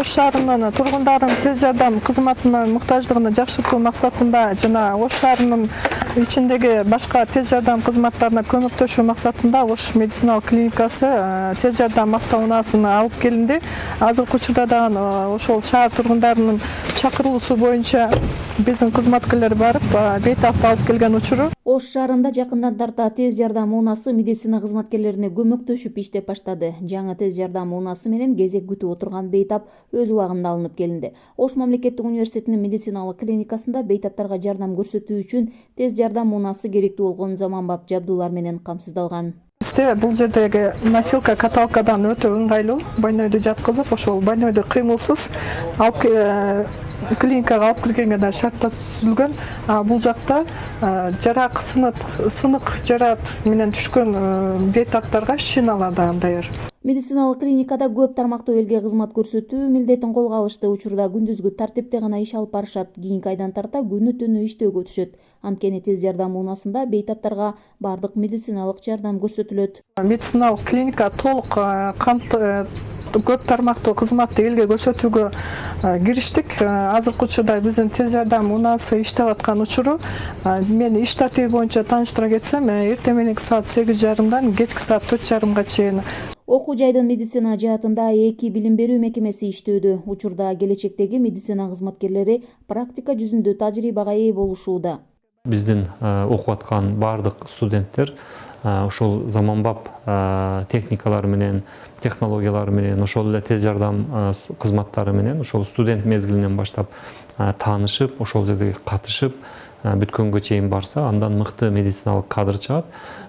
Ош шаарынын тургундарын тез жардам кызматынын муктаждыгын жакшыртуу максатында жана Ош шаарынын ичиндеги башка тез жардам кызматтарына көмөктөшүү максатында Ош медициналык клиникасы тез жардам автоунаасын алып келинди. Азыркы учурда дагы ошол шаар тургундарынын чакыруусу боюнча биздин кызматкерлер барып бейтап алып келген учуру. Ош шаарында жакындан тарта тез жардам унаасы медицина кызматкерлерине көмөктөшүп иштеп баштады. Жаңы тез жардам унаасы менен кезек күтүп отурган бейтап өз убагында алынып келинди. Ош мамлекеттик университетинин медициналык клиникасында бейтаптарга жардам көрсөтүү үчүн тез жардам унаасы керектүү болгон заманбап жабдуулар менен камсыздалган. Бул жердеги носилка каталкадан өтө ыңгайлуу. Больнойду жаткызып, ошол больнойду кыймылсыз алып клиникага алып киргенге да шарттар түзүлгөн. Бул жакта жарак сынык жарат менен түшкөн бейтаптарга шиналар да даяр. Медициналык клиникада көп тармактуу элге кызмат көрсөтүү милдетин колго алышты. Учурда күндүзгү тартипте гана иш алып барышат. Кийинки айдан тарта күнү түнү иштөөгө түшөт. Анткени тез жардам унаасында бейтаптарга бардык медициналык жардам көрсөтүлөт. Медициналык клиника толук көп тармактуу кызматты элге көрсөтүүгө кириштик. Азыркы учурда биздин тез жардам унаасы иштеп аткан учуру мен иш тартиби боюнча тааныштыра кетсем, эртең мененки саат 8:30дан кечки саат 4:30га чейин. Окуу жайдын медицина жаатында 2 билим берүү мекемеси иштөөдө. Учурда келечектеги медицина кызматкерлери практика жүзүндө тажрыйбага ээ болушууда. Биздин окуп аткан бардык студенттер ошол заманбап техникалар менен, технологиялар менен, ошол эле тез жардам кызматтары менен ошол студент мезгилинен баштап таанышып, ошол жерде катышып, бүткөнгө чейин барса, андан мыкты медициналык кадр чыгат.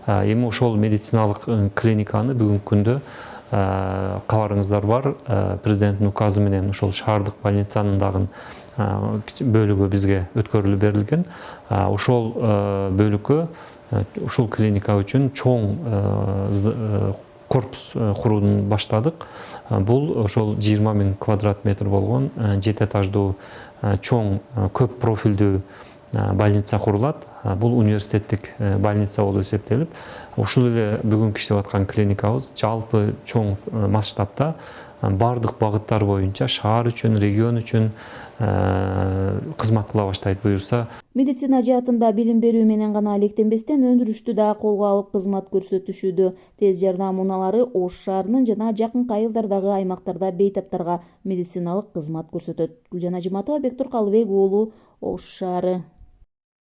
Эми ошол медициналык клиниканы бүгүнкү күндө кабарыңыздар бар, президенттин указы менен ошол шаардык больницанын дагы бөлүгү бизге өткөрүлүп берилген. Ошол бөлүккө, ушул клиника үчүн чоң корпус курууну баштадык. Бул ошол 20 000 квадрат метр болгон 7 этаждуу чоң көп профилдүү больница курулат. Бул университеттик больница болуп эсептелип, ушул эле бүгүнкү иштеп аткан клиникабыз жалпы чоң масштабта бардык багыттар боюнча шаар үчүн, регион үчүн кызмат кыла баштайт буюрса. Медицина жаатында билим берүү менен гана алектенбестен өндүрүштү да колго алып кызмат көрсөтүшүүдө. Тез жардам унаалары Ош шаарынын жана жакын айылдардагы аймактарда бейтаптарга медициналык кызмат көрсөтөт. Гүлжан Ажыматова, Бектур Калыбек уулу, Ош шаары.